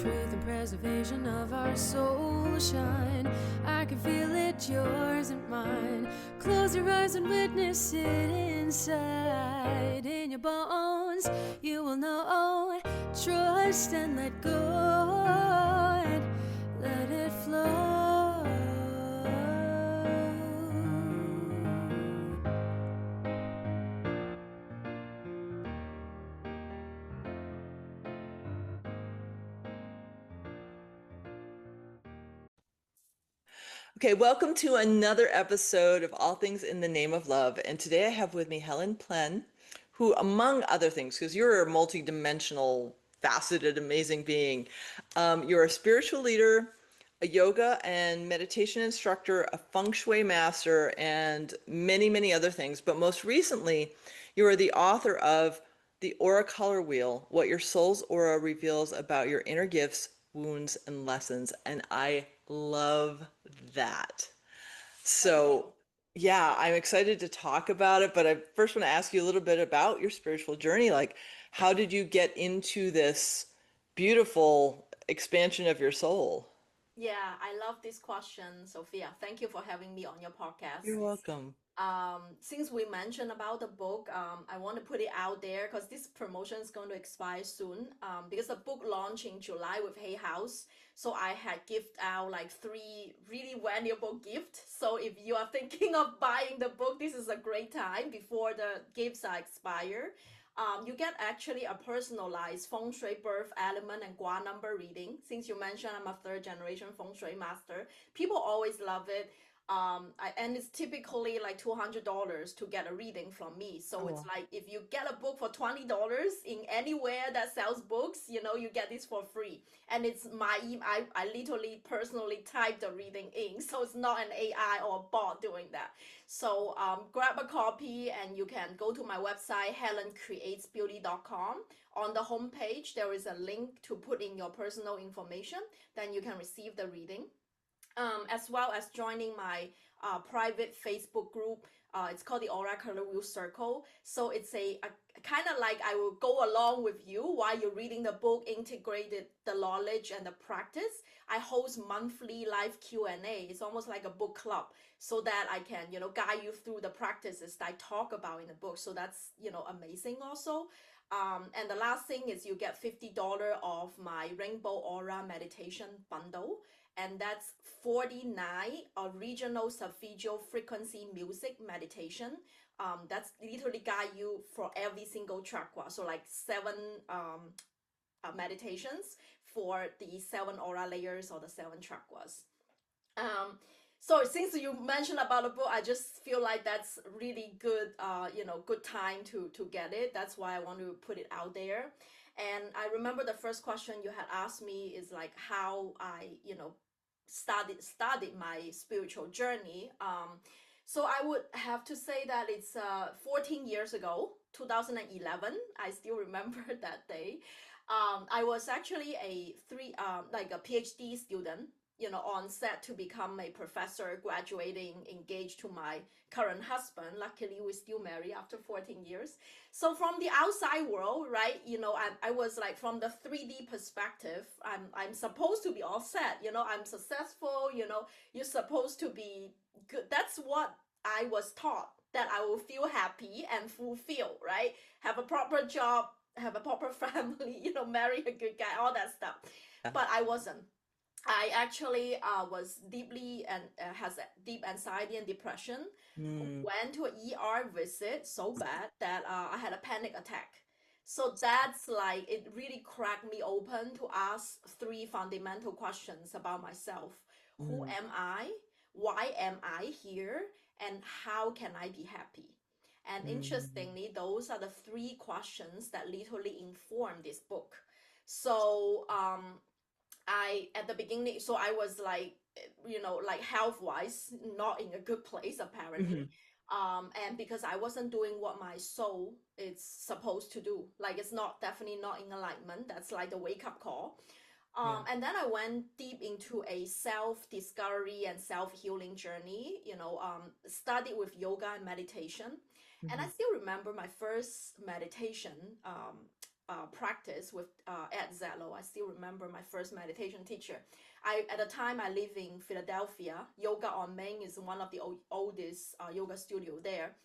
truth and preservation of our soul shine. I can feel it, yours and mine. Close your eyes and witness it inside. In your bones, you will know. Trust and let go, and let it flow. Okay, welcome to another episode of All Things in the Name of Love. And today I have with me Helen Plehn, who, among other things, because you're a multidimensional, faceted, amazing being, you're a spiritual leader, a yoga and meditation instructor, a feng shui master, and many, many other things. But most recently, you are the author of The Aura Color Wheel, What Your Soul's Aura Reveals About Your Inner Gifts, Wounds, and Lessons. And I love that. Thank you. So, yeah, I'm excited to talk about it, but I first want to ask you a little bit about your spiritual journey. Like, how did you get into this beautiful expansion of your soul? Yeah, I love this question, Sophia. Thank you for having me on your podcast. You're welcome. Since we mentioned about the book, I want to put it out there because this promotion is going to expire soon. Because the book launched in July with Hay House, so I had gift out like three really valuable gifts. So if you are thinking of buying the book, this is a great time before the gifts are expire. You get actually a personalized feng shui birth element and gua number reading. Since you mentioned I'm a third generation feng shui master, people always love it. And it's typically like $200 to get a reading from me. So it's Oh, like if you get a book for $20 in anywhere that sells books, you get this for free. And it's I literally personally type the reading in, so it's not an AI or a bot doing that. So grab a copy and you can go to my website, helencreatesbeauty.com. On the homepage, there is a link to put in your personal information. Then you can receive the reading, as well as joining my private Facebook group. It's called the Aura Color Wheel Circle. So it's a kind of like I will go along with you while you're reading the book, integrated the knowledge and the practice. I host monthly live Q&A. It's almost like a book club, so that I can, guide you through the practices that I talk about in the book. So that's, amazing also. And the last thing is you get $50 off my Rainbow Aura meditation bundle, and that's 49 original solfeggio frequency music meditation. That's literally guide you for every single chakra. So like seven meditations for the seven aura layers or the seven chakras. Um, so since you mentioned about the book, I just feel like that's really good, good time to get it. That's why I want to put it out there. And I remember the first question you had asked me is like how I, started my spiritual journey. So I would have to say that it's 14 years ago, 2011. I still remember that day. I was actually like a PhD student, on set to become a professor, graduating, engaged to my current husband. Luckily, we still married after 14 years. So from the outside world, right, I was like from the 3D perspective, I'm supposed to be all set, I'm successful, you're supposed to be good. That's what I was taught, that I will feel happy and fulfilled, right? Have a proper job, have a proper family, marry a good guy, all that stuff. yeah. But I wasn't. I actually was deeply and has a deep anxiety and depression. Mm, Went to an ER visit so bad that I had a panic attack. So that's like it really cracked me open to ask three fundamental questions about myself. Who mm, am I? Why am I here? And how can I be happy? And mm, interestingly, those are the three questions that literally inform this book. So I at the beginning, so I was like, like health wise, not in a good place apparently. mhm. And because I wasn't doing what my soul is supposed to do, like it's not definitely not in alignment. That's like the wake up call. Yeah. And then I went deep into a self discovery and self healing journey. Studied with yoga and meditation, and I Mhm. still remember my first meditation. practice with Ed Zello. I still remember my first meditation teacher. At the time I live in Philadelphia. Yoga on Main is one of the oldest yoga studio there.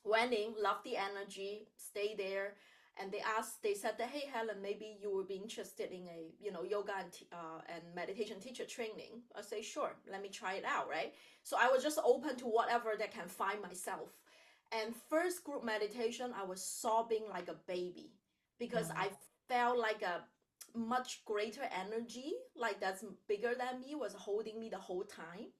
Went in, loved the energy, stay there, and they said that, hey Helen, maybe you would be interested in a yoga and meditation teacher training. I say sure, let me try it out, right? So I was just open to whatever that can find myself. And first group meditation, I was sobbing like a baby because I Oh. felt like a much greater energy, like that's bigger than me, was holding me the whole time.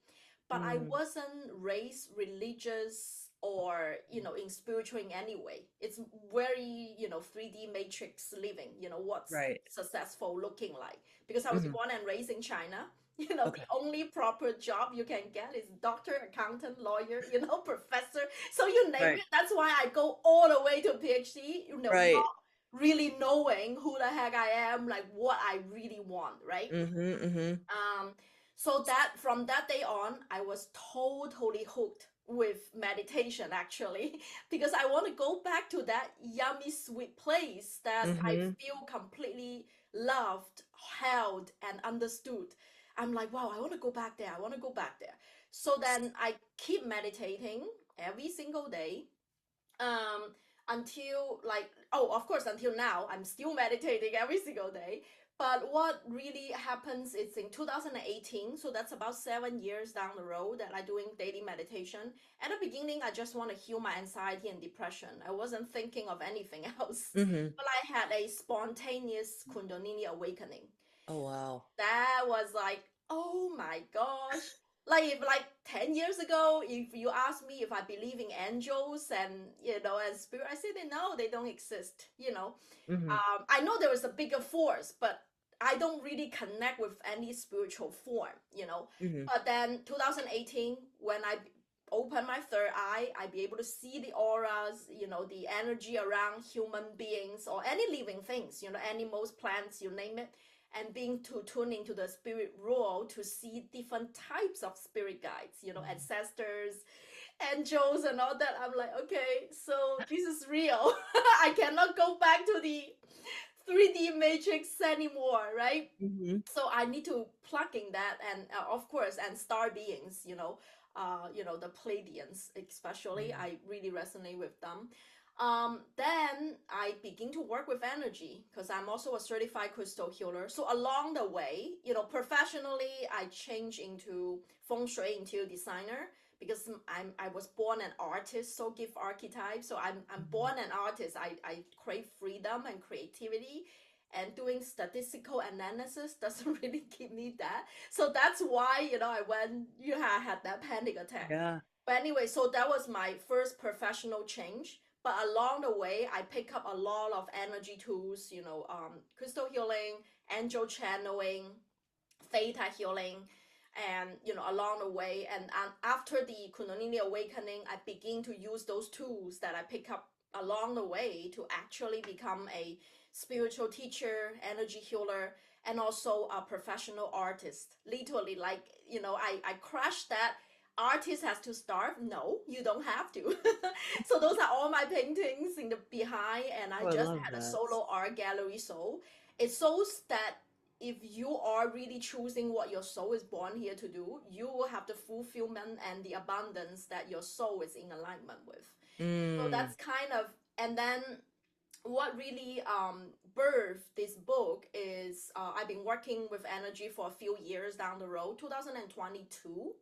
But I Mm. wasn't raised religious or in spiritual in any way. It's very 3D matrix living, what's Right. successful looking like, because I was Hmm. born and raised in China. The Okay. only proper job you can get is doctor, accountant, lawyer, professor. So you name Right. it. That's why I go all the way to PhD, Right. not really knowing who the heck I am, like what I really want, right? Mm-hmm. Mm-hmm. Um, so that from that day on, I was totally hooked with meditation actually, because I want to go back to that yummy sweet place that I Mm-hmm. feel completely loved, held, and understood. I'm like, wow, I want to go back there. I want to go back there. So then I keep meditating every single day, um until, like, oh, of course, until now I'm still meditating every single day. But what really happens is in 2018, so that's about 7 years down the road that I'm doing daily meditation. At the beginning, I just want to heal my anxiety and depression. I wasn't thinking of anything else. Mm-hmm. But I had a spontaneous kundalini awakening. Oh, wow. That was like, oh my gosh. Like, if like 10 years ago, if you ask me if I believe in angels and and spirit, I say that no, they don't exist. Mm-hmm. I know there is a bigger force, but I don't really connect with any spiritual form. Mm-hmm. But then 2018, when I open my third eye, I be able to see the auras, the energy around human beings or any living things, animals, plants, you name it, and being to tune into the spirit world to see different types of spirit guides, ancestors, angels, and all that. I'm like, okay, so this is real. I cannot go back to the 3D matrix anymore, right? Mm-hmm. So I need to plug in that, and of course, and star beings, the Pleiadians especially, I really resonate with them. Then I begin to work with energy because I'm also a certified crystal healer. So along the way, professionally, I change into feng shui interior designer because I was born an artist, so gift archetype. So I'm Mm-hmm. born an artist. I crave freedom and creativity, and doing statistical analysis doesn't really give me that. So that's why I went, had that panic attack. Yeah. But anyway, so that was my first professional change. But along the way, I pick up a lot of energy tools, crystal healing, angel channeling, theta healing, and along the way, and after the kundalini awakening, I begin to use those tools that I pick up along the way to actually become a spiritual teacher, energy healer, and also a professional artist. Literally, like, I crushed that. Artist has to starve. No, you don't have to. So those are all my paintings in the behind, and I Oh, I just love had a that. solo art gallery. So it shows that if you are really choosing what your soul is born here to do, you will have the fulfillment and the abundance that your soul is in alignment with. So Mm. that's kind of, and then what really birthed this book is, I've been working with energy for a few years down the road. 2022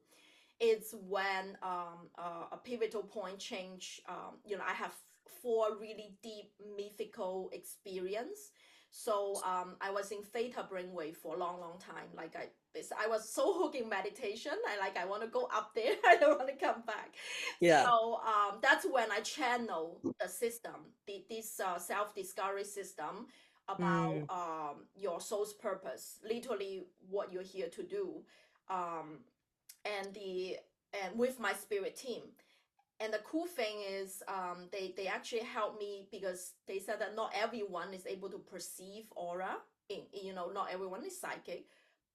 it's when a pivotal point change. I have four really deep mythical experience. So I was in theta brainwave for a long, long time. Like I was so hooked in meditation. I want to go up there. I don't want to come back. Yeah. So that's when I channel the system, this self discovery system about Mm. your soul's purpose, literally what you're here to do. Um, and the and with my spirit team. And the cool thing is, they actually helped me because they said that not everyone is able to perceive aura. Not everyone is psychic,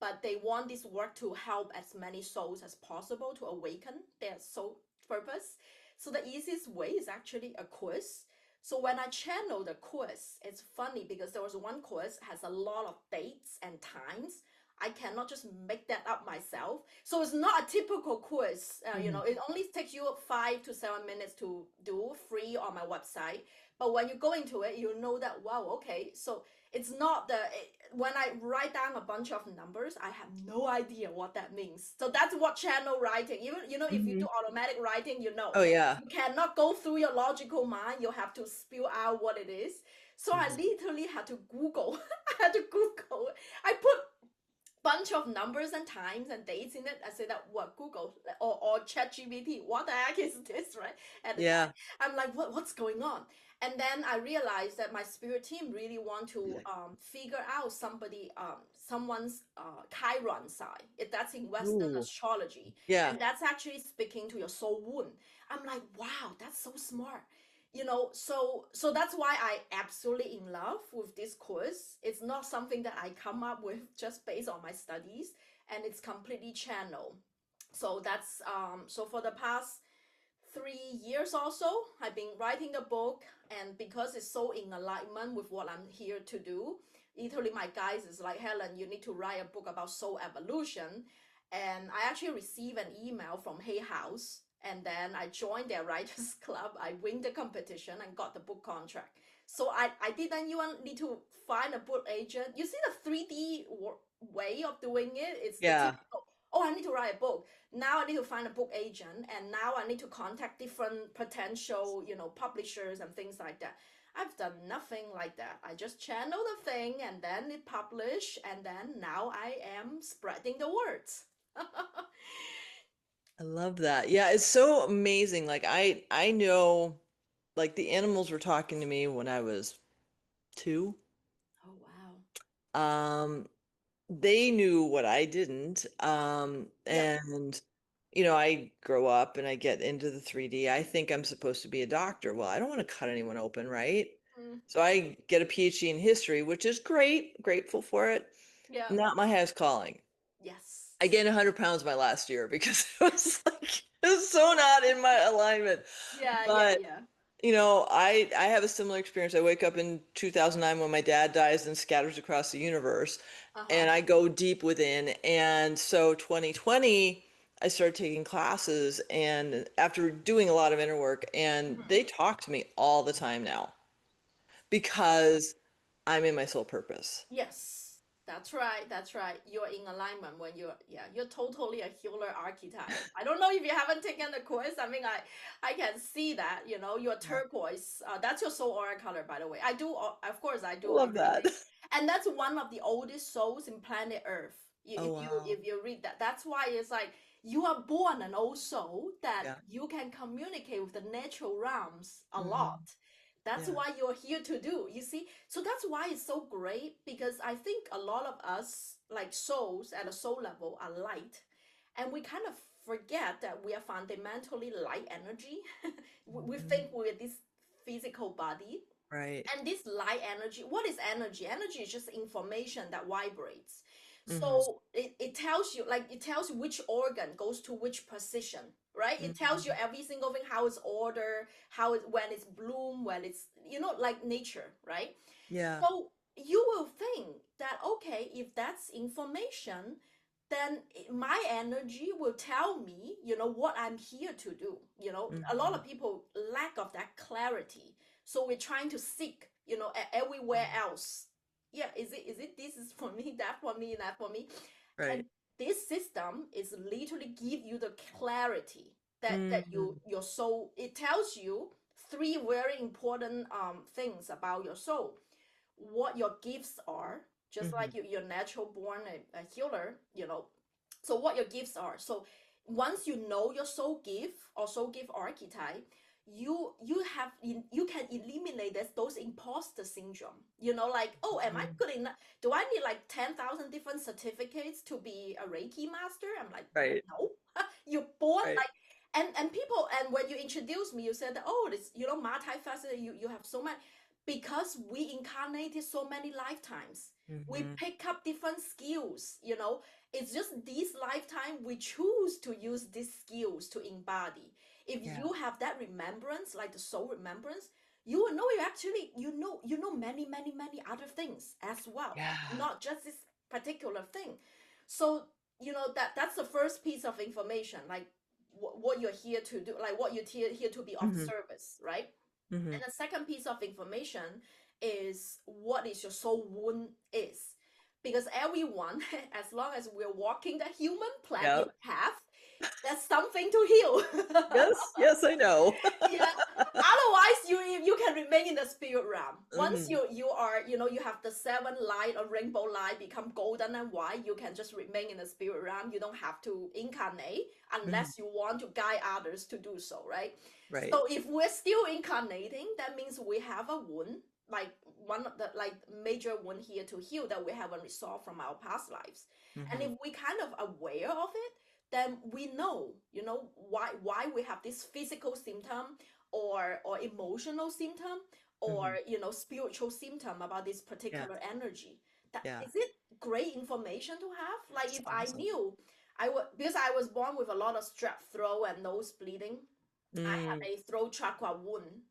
but they want this work to help as many souls as possible to awaken their soul purpose. So the easiest way is actually a quiz. So when I channel the course, it's funny because there was one course has a lot of dates and times. I cannot just make that up myself. So it's not a typical course. Mhm. It only takes you 5 to 7 minutes to do free on my website. But when you go into it, you know that, wow, okay. So it's not when I write down a bunch of numbers, I have no idea what that means. So that's what channel writing. Even, if you do Mhm. automatic writing, Oh yeah. you cannot go through your logical mind. You have to spill out what it is. So I Mhm. literally had to Google. I had to Google. I put bunch of numbers and times and dates in it. I said that what Google or ChatGPT, what the heck is this, right? At the time, Yeah. I'm like, what's going on? And then I realized that my spirit team really want to figure out someone's Chiron side. If that's in Western Ooh. astrology, Yeah. and that's actually speaking to your soul wound. I'm like, wow, that's so smart. So that's why I absolutely in love with this course. It's not something that I come up with just based on my studies, and it's completely channel. So that's so for the past 3 years or so, I've been writing the book, and because it's so in alignment with what I'm here to do, literally my guys is like, Helen, you need to write a book about soul evolution. And I actually received an email from Hay House, and then I joined their writers club. I win the competition and got the book contract. So I didn't even need to find a book agent. You see the 3D way of doing it. It's the Yeah. typical, oh, I need to write a book. Now I need to find a book agent, and now I need to contact different potential, publishers and things like that. I've done nothing like that. I just channel the thing and then it publish, and then now I am spreading the words. I love that. Yeah, it's so amazing. Like I know like the animals were talking to me when I was 2. Oh wow. Um they knew what I didn't. Yep. And I grow up and I get into the 3D. I think I'm supposed to be a doctor. Well, I don't want to cut anyone open, right? Mm, So I get a PhD in history, which is great, grateful for it. yep. Not my highest calling. Yes. I gained 100 pounds my last year because it was like it was so not in my alignment. Yeah, yeah, But yeah. I have a similar experience. I wake up in 2009 when my dad dies and scatters across the universe, Uh-huh. and I go deep within. And so 2020, I started taking classes, and after doing a lot of inner work, and Mhm. they talk to me all the time now because I'm in my soul purpose. Yes, that's right. That's right. You're in alignment when you're totally a healer archetype. I don't know if you haven't taken the course. I mean, I can see that, you're Yeah. turquoise. That's your soul aura color, by the way. I do, of course, I I do love that. everything. And that's one of the oldest souls in planet Earth. Oh, If you wow. if you read that, that's why it's like you are born an old soul that Yeah. you can communicate with the natural realms a Hmm. lot. That's Yeah. why you're here to do. You see, so that's why it's so great because I think a lot of us, like souls at a soul level, are light. And we kind of forget that we are fundamentally light energy. We Hmm. think we're this physical body. Right. And this light energy, what is energy? Energy is just information that vibrates. Hmm. So it tells you, like, it tells you which organ goes to which position, right? It tells you Hmm. every single thing, how it's ordered, when it's bloom, when it's, like nature, right? Yeah. So you will think that, okay, if that's information, then my energy will tell me, what I'm here to do. A lot Hmm. of people lack of that clarity. So we're trying to seek, everywhere else. Yeah, is it this is for me, that for me, that for me. And Right. this system is literally give you the clarity that Hmm. your soul, it tells you three very important things about your soul, what your gifts are, just Hmm. like you're natural born a healer, so what your gifts are. So once you know your soul gift or soul gift archetype, you can eliminate those imposter syndrome, like, oh, am I Hmm. good enough? Do I need like 10,000 different certificates to be a Reiki master? I'm like, Right. no. You're born Right. like, and people, and when you introduced me, you said that, oh, this, multifaceted, you have so many, because we incarnated so many lifetimes. We Hmm. pick up different skills, it's just this lifetime we choose to use these skills to embody. If Yeah. you have that remembrance, like the soul remembrance, you will know you actually you know many other things as well, Yeah. not just this particular thing. So that's the first piece of information, like what you're here to do, like what you're here to be of Hmm. service, right? Hmm. And the second piece of information is what is your soul wound is. Because everyone, as long as we're walking the human Yeah. planet path, there's something to heal. Yes. Yes, I know. Yeah. Otherwise, you can remain in the spirit realm. Once Hmm. you are, you have the seven light or rainbow light become golden and white, you can just remain in the spirit realm. You don't have to incarnate Hmm. unless you want to guide others to do so, right? Right. So if we're still incarnating, that means we have a wound, like one of the like major wound here to heal that we haven't resolved from our past lives. And Hmm. if we kind of aware of it, then we know, why we have this physical symptom or emotional symptom or Hmm. spiritual symptom about this Yeah. particular energy. That Yeah. is it great information to have. Like It's if I awesome. knew, I would, because I was born with a lot of strep throat and nose bleeding. I had Mm. a throat chakra wound,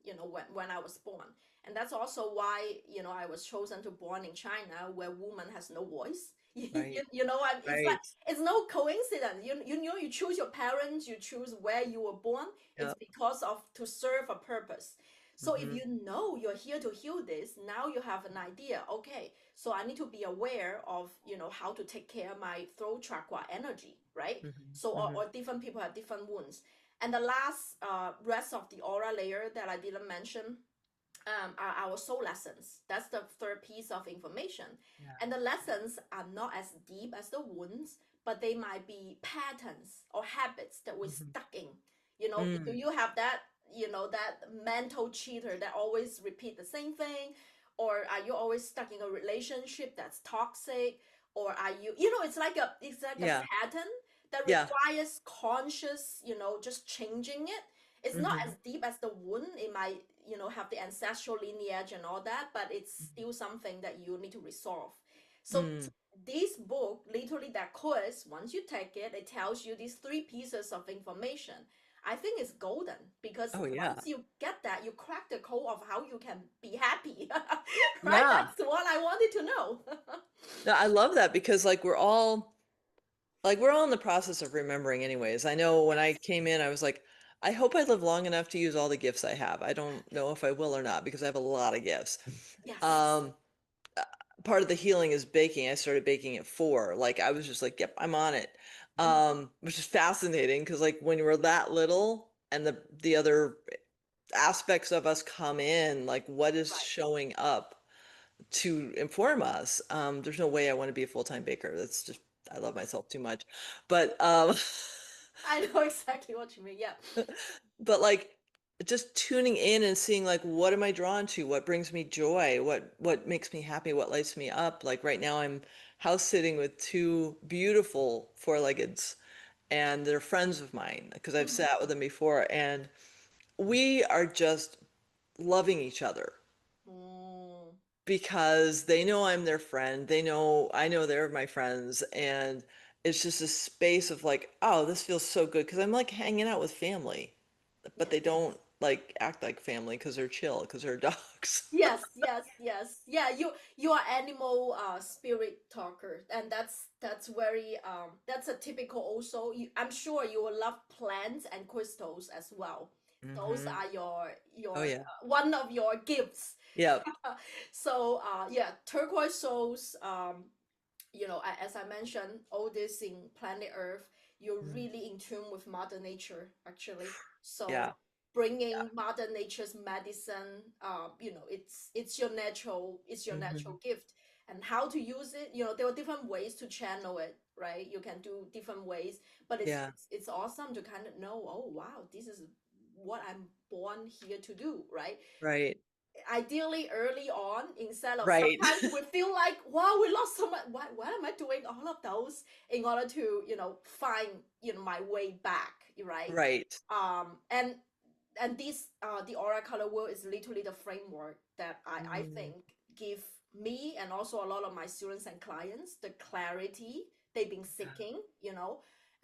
when I was born. And that's also why, I was chosen to born in China where woman has no voice. Right. It's like, Right. it's no coincidence. You choose your parents, you choose where you were born. It's Yep. because of to serve a purpose. So if Hmm. you know you're here to heal this, now you have an idea. Okay, so I need to be aware of, how to take care of my throat chakra energy, right? Hmm. So Hmm. or different people have different wounds. And the last rest of the aura layer that I didn't mention are our soul lessons. That's the third piece of information. Yeah. And the lessons are not as deep as the wounds, but they might be patterns or habits that we're Hmm. stuck in. Do Mm. you have that, that mental cheater that always repeat the same thing? Or are you always stuck in a relationship that's toxic? Or are you, it's like a Yeah. pattern that Yeah. requires conscious, just changing it. It's not Hmm. as deep as the wound. It might, have the ancestral lineage and all that, but it's still something that you need to resolve. So Mm. this book, literally that course, once you take it, it tells you these three pieces of information. I think it's golden because Oh yeah. once you get that, you crack the code of how you can be happy. Right? Yeah. That's what I wanted to know. No, I love that because we're all in the process of remembering anyways. I know when I Yes. came in, I was like, I hope I live long enough to use all the gifts I have. I don't know if I will or not because I have a lot of gifts. Yes. Um, uh, Part of the healing is baking. I started baking at 4. Like I was just like, yep, I'm on it. Mm. Which is fascinating because like when we're that little and the other aspects of us come in, like what is Right. showing up to inform us. There's no way I want to be a full-time baker. That's just I love myself too much. But I know exactly what you mean. Yeah. but like just tuning in and seeing like what am I drawn to? What brings me joy? What makes me happy? What lights me up? Like right now I'm house sitting with two beautiful four-leggeds and they're friends of mine because I've Mhm. sat with them before and we are just loving each other Mm. because they know I'm their friend. They know I know they're my friends. And it's just a space of like, oh, this feels so good because I'm like hanging out with family, but they Yes. don't like act like family because they're chill, because they're dogs. Yes, yes, yes. Yeah, you are animal spirit talker, and that's very that's a typical also. I'm sure you will love plants and crystals as well. Those Hmm. are Oh, your yeah. one of your gifts. Yep. So yeah, turquoise souls, as I mentioned, all this in planet Earth, you're Mm. really in tune with Mother Nature, actually. Yeah. So bringing Mother Nature's medicine, it's your natural Hmm. gift, and how to use it. There are different ways to channel it, right? You can do different ways, but it's Yeah. it's, it's awesome to kind of know. Oh wow, this is what I'm born here to do, right? Right. Ideally early on, instead of Right. sometimes we feel like, wow, we lost so much. Why am I doing all of those in order to find my way back, right? Right. And this the aura color wheel is literally the framework that I Mm. think give me and also a lot of my students and clients the clarity they've been Yeah. seeking.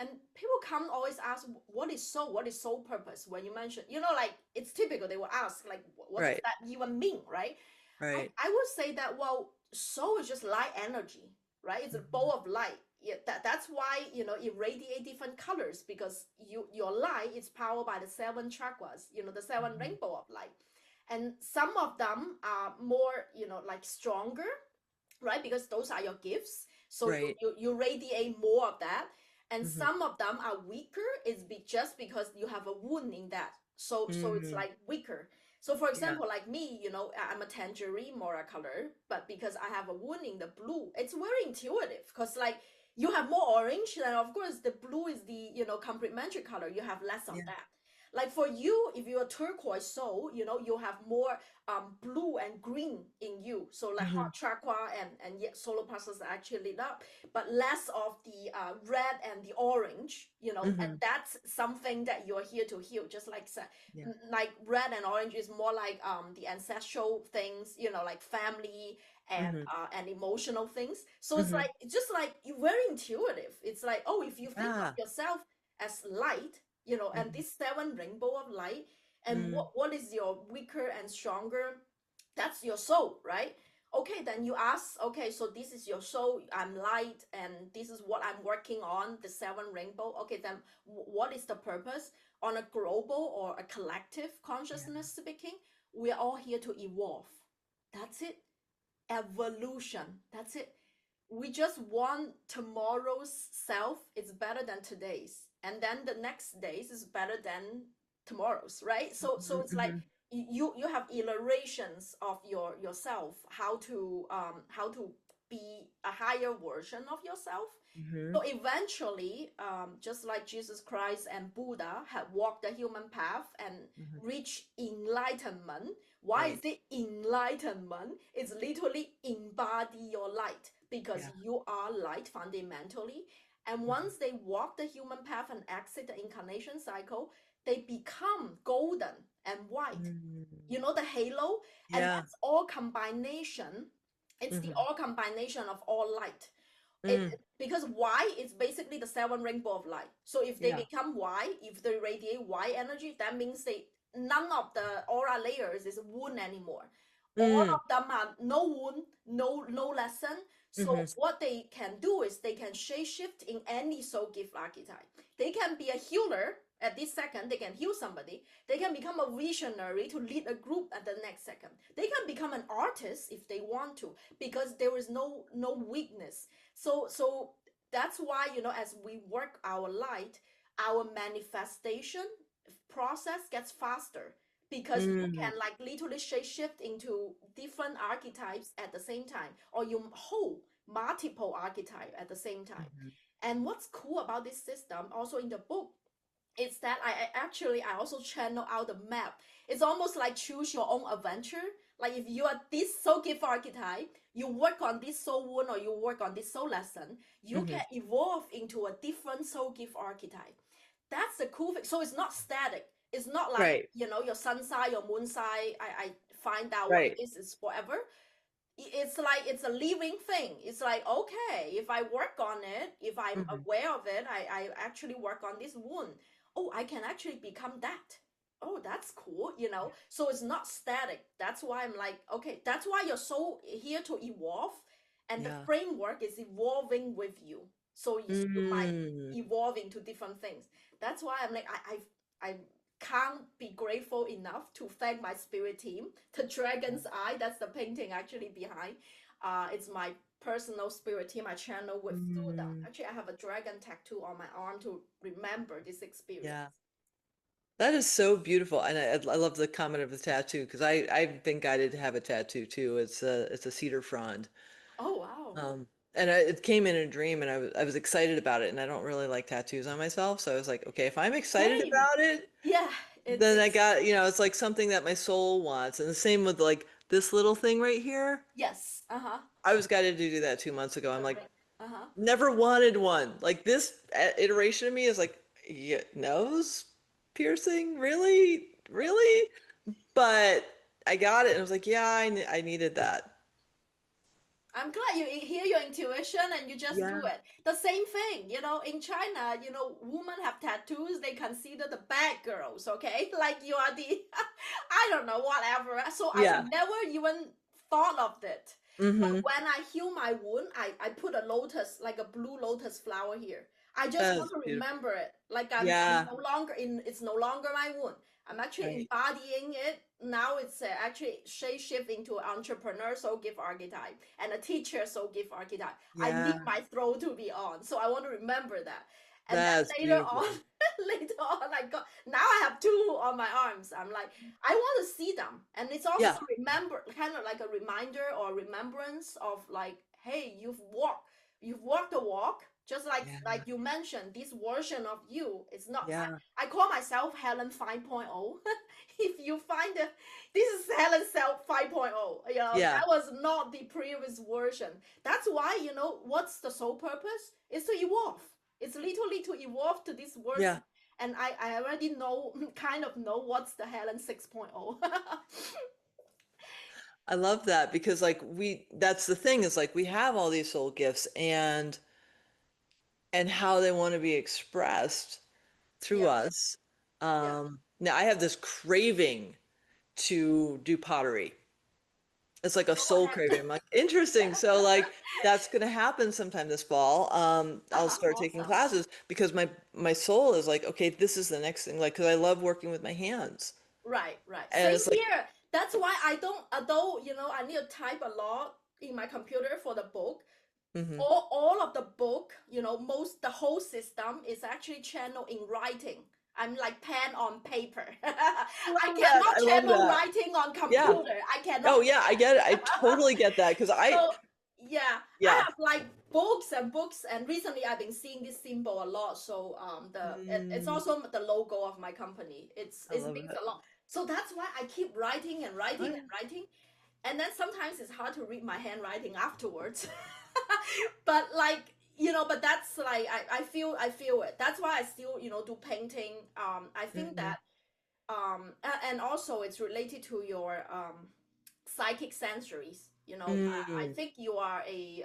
And people come always ask, what is soul purpose? When you mention, like it's typical, they will ask, like, what does Right. that even mean, right? I, Right. I would say that, well, soul is just light energy, right? It's a Mhm. ball of light. Yeah, that's why, it radiate different colors, because your light is powered by the seven chakras, the seven Mhm. rainbow of light. And some of them are more, like stronger, right? Because those are your gifts. So Right. you radiate more of that. And Mhm. some of them are weaker. Just because you have a wound in that. So it's Mm. like weaker. So for Yeah. example, like me, I'm a tangerine mora color, but because I have a wound in the blue, it's very intuitive, because like you have more orange, and of course the blue is the, complementary color. You have less of Yeah. that. Like for you, if you're a turquoise soul, you have more blue and green in you. So like Mhm. heart chakra and yet solar plexus are actually lit up, but less of the red and the orange. And Mhm. that's something that you're here to heal. Just like Yeah. like red and orange is more like the ancestral things, like family Mhm. and emotional things. So it's Mhm. like it's just like very intuitive. It's like, oh, if you think of Yeah. yourself as light, and Mhm. this seven rainbow of light, and Mm. what is your weaker and stronger, that's your soul, right? Okay, then you ask, okay, so this is your soul, I'm light, and this is what I'm working on, the seven rainbow. Okay, then what is the purpose? On a global or a collective Yeah. consciousness speaking, we're all here to evolve. That's it. Evolution. That's it. We just want tomorrow's self is better than today's, and then the next days is better than tomorrow's, right? So Mhm. it's like Mhm. you have iterations of yourself, how to be a higher version of yourself. So Mhm. eventually, just like Jesus Christ and Buddha had walked the human path and Mhm. reached enlightenment. Why is Right. it enlightenment? It's literally embody your light, because Yeah. you are light fundamentally. And Mhm. once they walk the human path and exit the incarnation cycle, they become golden and white. Mm. The halo, and Yeah. that's all combination. It's the Mhm. all combination of all light. Mm. Because Y is basically the seven rainbow of light. So if they Yeah. become Y, if they radiate Y energy, that means they none of the aura layers is wound anymore. All Mm. of them are no wound, no lesson. So Mhm. what they can do is they can shape shift in any soul gift archetype. They can be a healer at this second, they can heal somebody. They can become a visionary to lead a group at the next second. They can become an artist if they want to, because there is no weakness. So that's why, as we work our light, our manifestation process gets faster, because you Mm. can like literally shape shift into different archetypes at the same time, or you hold multiple archetype at the same time. Mhm. And what's cool about this system also in the book, it's that I also channel out the map. It's almost like choose your own adventure. Like if you are this soul gift archetype, you work on this soul wound or you work on this soul lesson, you Mhm. can evolve into a different soul gift archetype. That's the cool thing. So it's not static. It's not like, Right. your sun side, your moon side. I find out what Right. it is forever. It's like it's a living thing. It's like, okay, if I work on it, if I'm Mhm. aware of it, I actually work on this wound. Oh, I can actually become that. Oh, that's cool. So it's not static. That's why I'm like, okay, that's why you're so here to evolve, and the Yeah. framework is evolving with you. So you might Mm. evolve into different things. That's why I'm like, I can't be grateful enough to thank my spirit team. The Dragon's Eye, that's the painting actually behind. It's my personal spirit team. I channel with through them. Mm. Actually, I have a dragon tattoo on my arm to remember this experience. Yeah. That is so beautiful, and I love the comment of the tattoo because I've been guided to have a tattoo too. It's a cedar frond, Oh wow. um, and it came in a dream, and I was excited about it, and I don't really like tattoos on myself, so I was like, okay, if I'm excited Same. about it, Yeah, then I it's got it's like something that my soul wants, and the same with like this little thing right here. yes. Uh-huh. I was guided to do that 2 months ago. I'm The like, ring. Uh-huh. never wanted one. Like this iteration of me is like, yeah, nose piercing, really, really. But I got it, and I was like, yeah, I needed that. I'm glad you hear your intuition and you just do Yeah. it. The same thing, in China, women have tattoos, they consider the bad girls, okay? Like you are the, I don't know, whatever. So I Yeah. never even thought of it. But Mm-hmm. when I heal my wound, I put a lotus, like a blue lotus flower here. I just That want is to beautiful. remember it. Like I'm Yeah. no longer it's no longer my wound. I'm actually Right. embodying it. Now it's actually shape shift into entrepreneur soul gift archetype and a teacher soul gift archetype. I need Yeah. my throat to be on, so I want to remember that. And then That's later on, beautiful. later on, I got now I have two on my arms. I'm like, I want to see them, and it's also Yeah. to remember, kind of like a reminder or remembrance of like, hey, you've walked the walk. Just Yeah. like you mentioned, this version of you is not. Yeah. I call myself Helen 5.0. If you find it, this is Helen self 5.0. Yeah. That was not the previous version. That's why, what's the sole purpose? Is to evolve. It's literally to evolve to this version. Yeah. And I already know, kind of know what's the Helen 6.0. I love that because like that's the thing is like we have all these soul gifts and how they want to be expressed through Yeah, us. yeah. Now I have this craving to do pottery. It's like a Go soul ahead. craving. I'm like, interesting. So like that's gonna happen sometime this fall. I'll Uh-huh, start taking awesome. classes because my soul is like, okay, this is the next thing. Like, because I love working with my hands. Right, right. And Same it's like, here. That's why I don't, although, I need to type a lot in my computer for the book. hmm All of the book, the whole system is actually channeled in writing. I'm like pen on paper. I I love that. cannot I love channel that. writing on Yeah. computer. I Oh cannot. yeah, I get it. I totally get that because I So yeah, I yeah. have like books and books, and recently I've been seeing this symbol a lot. So it's Mm, also the logo of my company. I It love means it. a lot. So that's why I keep writing and Oh writing yeah. and writing, and then sometimes it's hard to read my handwriting afterwards. But like, but that's like I feel it. That's why I still do painting. I think hmm that and also it's related to your psychic sensories. I mm, think you are a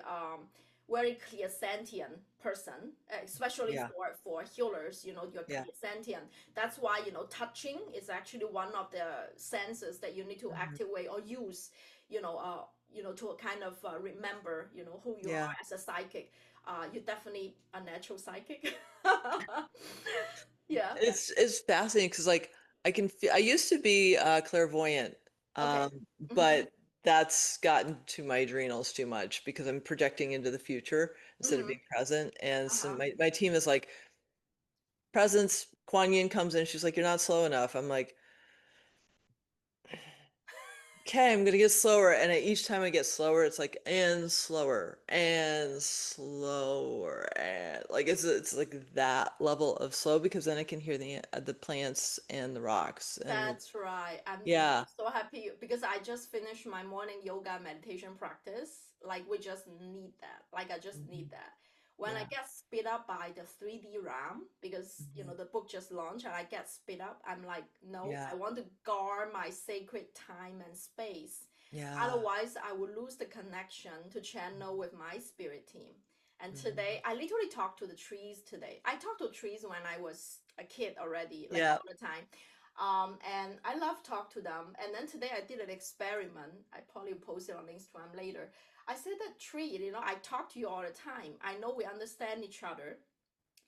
very clear sentient person, especially yeah. for healers. You're Yeah. clear sentient. That's why touching is actually one of the senses that you need to hmm activate or use. To kind of remember who you Yeah. are as a psychic. You're definitely a natural psychic. Yeah. It's fascinating because like I can feel I used to be clairvoyant, Okay. Mm-hmm. but that's gotten to my adrenals too much because I'm projecting into the future instead of Mm-hmm. being present. And so Uh-huh. my team is like, presence, Kuan Yin comes in, she's like, you're not slow enough. I'm like, okay, I'm gonna get slower. And each time I get slower, it's like, and slower, and slower, and like it's like that level of slow because then I can hear the plants and the rocks and That's right. I'm yeah, so happy because I just finished my morning yoga meditation practice. Like we just need that. Like I just hmm need that. When I yeah, get spit up by the 3D RAM, because hmm the book just launched and I get spit up, I'm like, no, yeah, I want to guard my sacred time and space. yeah, Otherwise, I will lose the connection to channel with my spirit team. And hmm today, I literally talked to the trees today. I talked to trees when I was a kid already, like yeah, all the time. And I love talk to them. And then today I did an experiment. I probably post it on Instagram later. I said that tree, I talk to you all the time. I know we understand each other,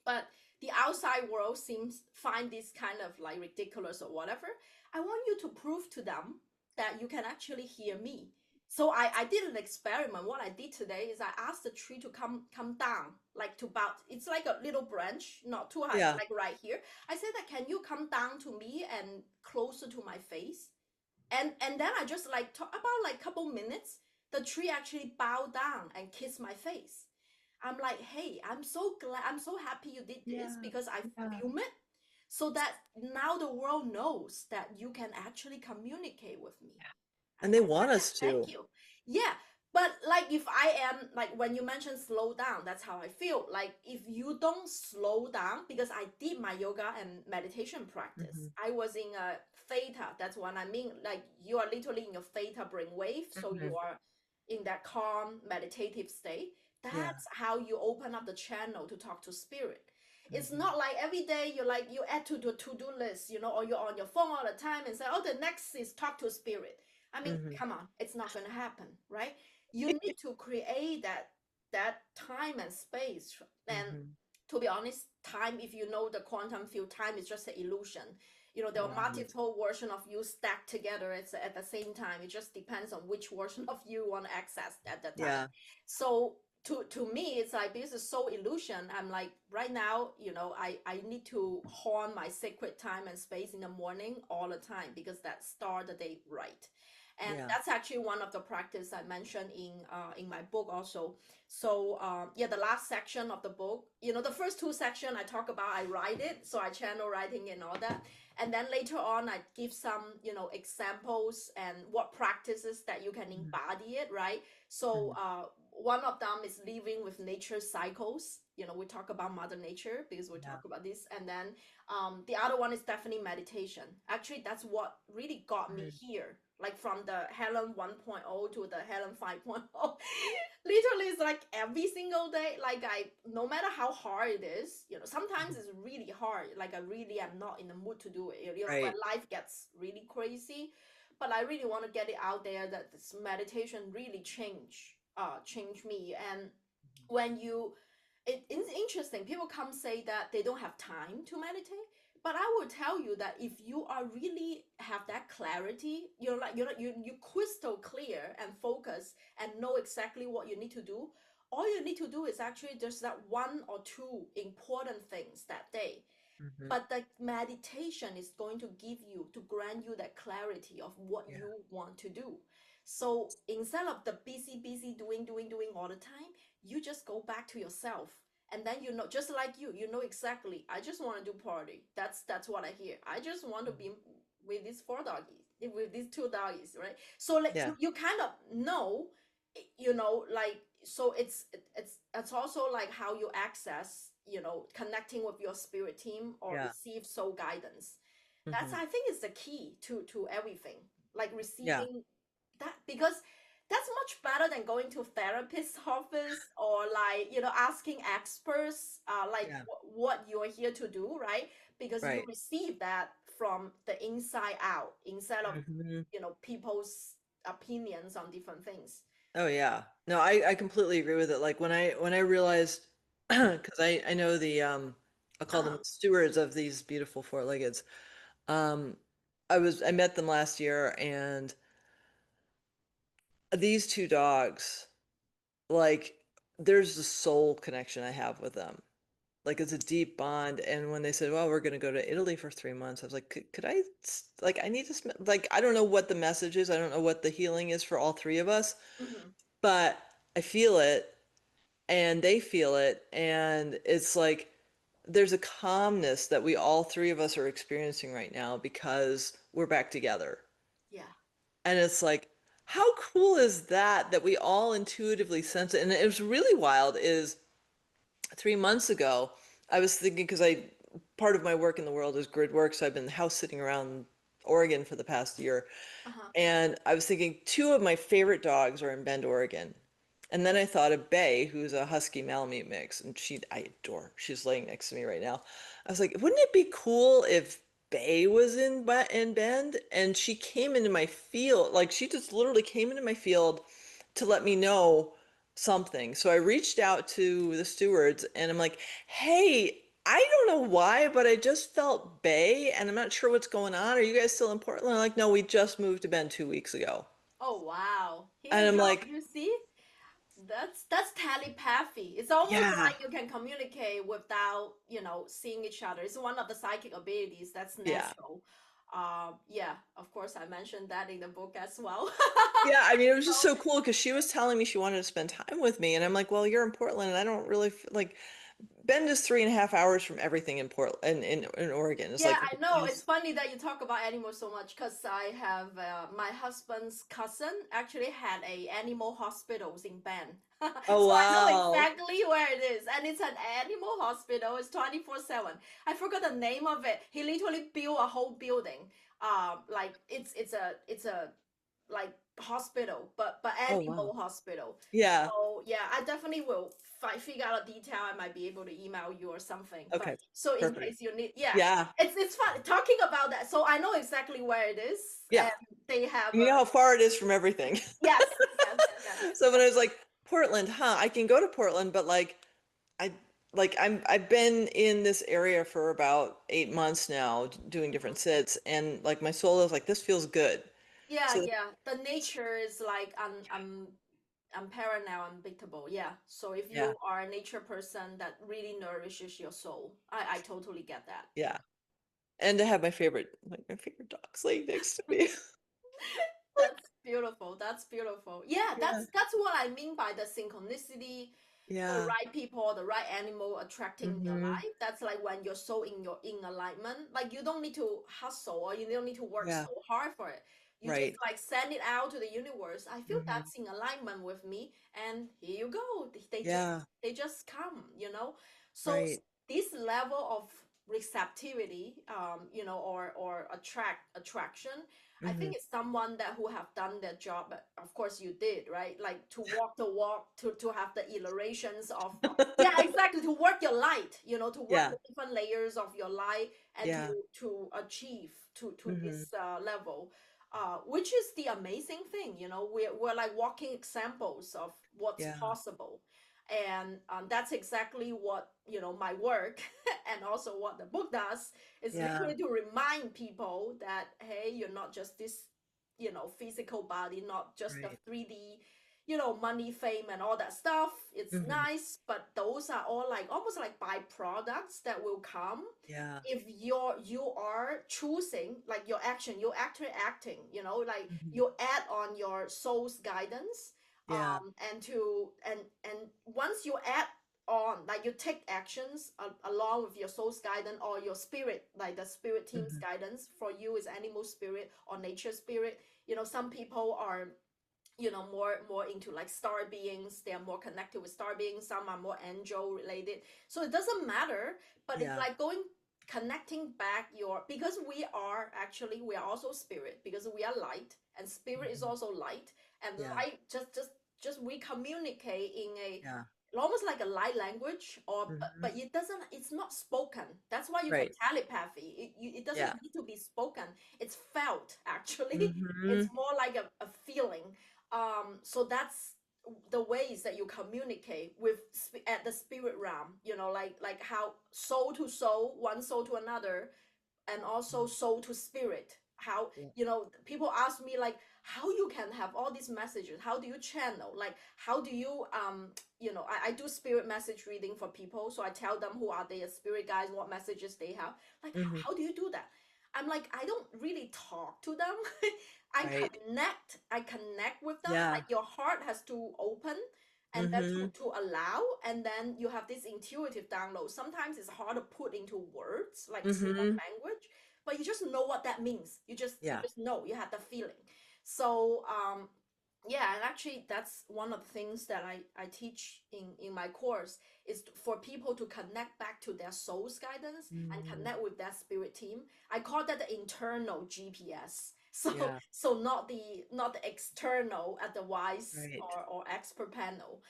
but the outside world seems find this kind of like ridiculous or whatever. I want you to prove to them that you can actually hear me. So I did an experiment. What I did today is I asked the tree to come down, like to about it's like a little branch, not too high, yeah, like right here. I said that can you come down to me and closer to my face? And then I just like talk about like couple minutes. The tree actually bowed down and kissed my face. I'm like, hey, I'm so glad, I'm so happy you did this yeah, because I yeah. film it so that now the world knows that you can actually communicate with me. And And they I said want that, us thank to. you. Yeah, but like if I am like when you mentioned slow down, that's how I feel. Like if you don't slow down, because I did my yoga and meditation practice. hmm I was in a theta. That's what I mean. Like you are literally in your theta brain wave. So hmm you are in that calm meditative state, Yeah. that's how you open up the channel to talk to spirit. It's Hmm. not like every day you add to the to-do list, or you're on your phone all the time and say, oh, the next is talk to spirit. I mean, Hmm. come on, it's not going to happen, right? You need to create that time and space. And Hmm. to be honest, time, if you know the quantum field, time is just an illusion. There are Right. multiple versions of you stacked together at the same time. It just depends on which version of you want to access at the time. Yeah. So to me, it's like, this is so illusion. I'm like, right now, I need to hone my sacred time and space in the morning all the time, because that start the day right. And Yeah. that's actually one of the practice I mentioned in my book also. So yeah, the last section of the book, the first two section I talk about, I write it, so I channel writing and all that. And then later on, I give some, examples and what practices that you can embody it, right? So Mhm. one of them is living with nature cycles. We talk about Mother Nature because we Yeah. talk about this. And then the other one is definitely meditation. Actually, that's what really got me Mhm. here, like from the Helen 1.0 to the Helen 5.0. Literally, it's like every single day, like, no matter how hard it is, sometimes Mhm. it's really hard, like I really am not in the mood to do it, when Right. life gets really crazy. But I really want to get it out there that this meditation really change me. And when it's interesting, people come say that they don't have time to meditate, but I will tell you that if you are really have that clarity, like, you crystal clear and focus and know exactly what you need to do. All you need to do is actually just that one or two important things that day. Hmm. But the meditation is going to give you, to grant you that clarity of what Yeah. you want to do. So instead of the busy doing all the time, you just go back to yourself. And then, just like you know exactly, I just want to do party. That's what I hear. I just want to be with these four doggies, with these two doggies, right? So, like, Yeah. you kind of know, like, so it's also like how you access, connecting with your spirit team or Yeah. receive soul guidance. That's, Hmm. I think, is the key to everything, like Yeah. receiving that, because that's much better than going to therapist's office, or, like, asking experts, like, Yeah. what you're here to do, right? Because you Right. receive that from the inside out, instead of, Hmm. people's opinions on different things. Oh yeah. No, I completely agree with it. Like when I realized, because I know the I'll call them Uh-huh. stewards of these beautiful four-leggeds. Um, I met them last year, and these two dogs, like, there's a soul connection I have with them. Like, it's a deep bond. And when they said, well, we're going to go to Italy for 3 months, I was like, could I, like, I need to, like, I don't know what the message is. I don't know what the healing is for all three of us, Hmm. but I feel it and they feel it. And it's like, there's a calmness that we all three of us are experiencing right now because we're back together. Yeah. And it's like, how cool is that, that we all intuitively sense it? And it was really wild is 3 months ago, I was thinking, because part of my work in the world is grid work, so I've been house sitting around Oregon for the past year. Uh-huh. And I was thinking two of my favorite dogs are in Bend, Oregon. And then I thought of Bay, who's a Husky Malamute mix, and I adore her. She's laying next to me right now. I was like, wouldn't it be cool if Bay was in Bend? And she came into my field, like she just literally came into my field to let me know something. So I reached out to the stewards and I'm like, hey, I don't know why, but I just felt Bay and I'm not sure what's going on. Are you guys still in Portland? They're like, no, we just moved to Bend 2 weeks ago. Oh, wow. Here And you I'm go. like, You see? That's telepathy. It's almost yeah, like you can communicate without, seeing each other. It's one of the psychic abilities that's yeah. natural. Yeah, of course, I mentioned that in the book as well. Yeah, I mean, it was just So, so cool because she was telling me she wanted to spend time with me, and I'm like, well, you're in Portland, and I don't really like Bend is 3.5 hours from everything in Portland in Oregon. It's yeah, like I know. It's funny that you talk about animals so much, because I have my husband's cousin actually had a animal hospitals in Bend. oh So I know wow. exactly where it is. And it's an animal hospital. It's 24/7. I forgot the name of it. He literally built a whole building. Like, it's a like hospital, but Oh, wow. animal hospital. Yeah. So yeah, I definitely will figure out a detail. I might be able to email you or something. But Okay. so in Perfect. case you need, yeah, Yeah. it's fun talking about that. So I know exactly where it is, Yeah. and they have You a know how far it is from everything. yes, yes, yes, yes. So when I was like, Portland, huh? I can go to Portland, but I I've been in this area for about 8 months now, doing different sits, and like my soul is like, this feels good. Yeah, So yeah. The nature is like unparalleled, unbeatable. Yeah. So if yeah, you are a nature person, that really nourishes your soul. I totally get that. yeah. And to have my favorite dogs laying next to me. That's beautiful. That's beautiful. Yeah, Yeah. that's what I mean by the synchronicity, the Yeah. right people, the right animal attracting in your Mm-hmm. life. That's like when you're so in alignment. Like you don't need to hustle or you don't need to work Yeah. so hard for it. You just Right. like send it out to the universe. I feel Mm-hmm. that's in alignment with me, and here you go. Yeah. They just come, you know. So Right. this level of receptivity, or attraction, I Mm-hmm. think it's someone that who have done their job. But of course, you did, right? Like to walk the walk, to have the iterations of, yeah, exactly, to work your light, to work Yeah. the different layers of your light, and to Yeah. achieve to Mm-hmm. this level, which is the amazing thing. We're like walking examples of what's Yeah. possible. And that's exactly what my work and also what the book does, is Yeah. literally to remind people that, hey, you're not just this, physical body, not just the Right. 3D, money, fame, and all that stuff. It's Mm-hmm. nice, but those are all like almost like byproducts that will come Yeah. if you are choosing, like your action, you're actually acting, like Mm-hmm. you add on your soul's guidance, Yeah. and once you add on, like you take actions along with your soul's guidance or your spirit, like the spirit team's Mm-hmm. guidance. For you is animal spirit or nature spirit. Some people are more into like star beings. They are more connected with star beings. Some are more angel related. So it doesn't matter, but it's Yeah. like connecting back your, because we are also spirit, because we are light, and spirit is Mm-hmm. also light. And Yeah. light just we communicate in a Yeah. almost like a light language, or Mm-hmm. but it's not spoken. That's why you can Right. telepathy. It doesn't Yeah. need to be spoken. It's felt, actually. Mm-hmm. It's more like a feeling. So that's the ways that you communicate with at the spirit realm, like how soul to soul, one soul to another, and also soul to spirit. How, Yeah. people ask me like, how you can have all these messages, how do you channel, like how do you I do spirit message reading for people, so I tell them who are their spirit guides, what messages they have, like Mm-hmm. how do you do that? I'm like, I don't really talk to them. Right. I connect with them, Yeah. like your heart has to open, and then Mm-hmm. to allow, and then you have this intuitive download. Sometimes it's hard to put into words, like human Mm-hmm. language, but you just know what that means. You Yeah. just know, you have the feeling. So yeah, and actually that's one of the things that I teach in my course, is for people to connect back to their soul's guidance and Mm-hmm. connect with their spirit team. I call that the internal GPS. So Yeah. not the external, otherwise, Right. or expert panel.